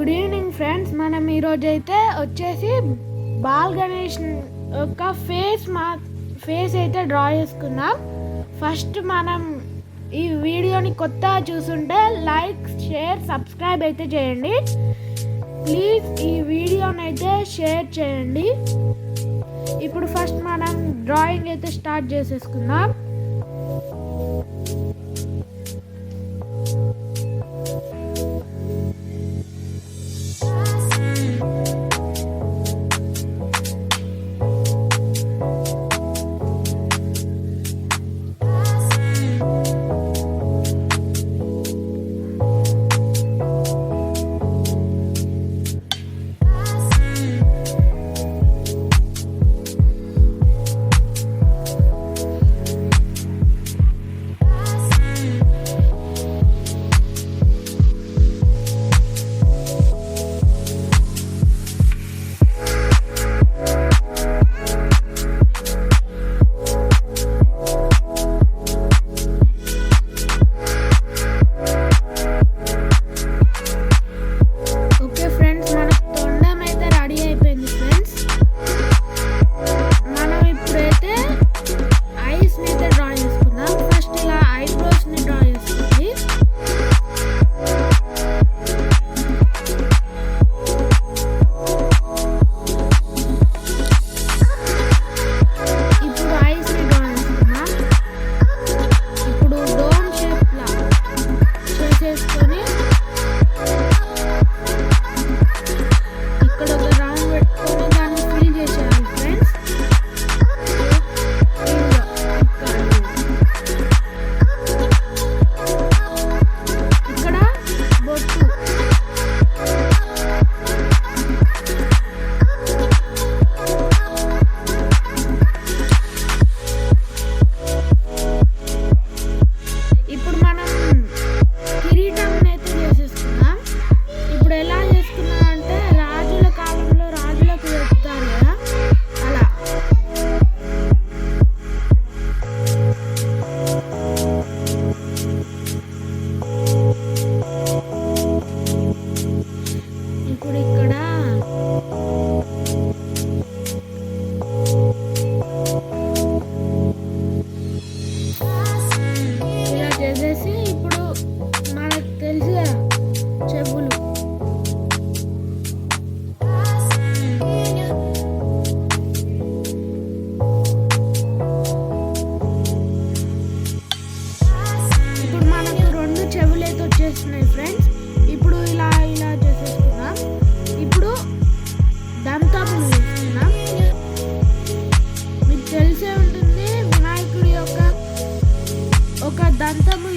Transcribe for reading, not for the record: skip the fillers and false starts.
Good evening friends. మనం ఈరోజు అయితే వచ్చేసి బాల్ గణేష్ యొక్క ఫేస్ అయితే డ్రా చేసుకున్నాం. ఫస్ట్ మనం ఈ వీడియోని కొత్తగా చూస్తుంటే లైక్, షేర్, సబ్స్క్రైబ్ అయితే చేయండి. ప్లీజ్ ఈ వీడియోని అయితే షేర్ చేయండి. ఇప్పుడు ఫస్ట్ మనం డ్రాయింగ్ అయితే స్టార్ట్ చేసేసుకుందాం. వచ్చేస్తున్నాయి ఫ్రెండ్స్. ఇప్పుడు ఇలా చేసేసుకుందాం. ఇప్పుడు దంతాపులు వేసుకుందాం. మీకు తెలిసే ఉంటుంది, వినాయకుడి యొక్క ఒక దంతము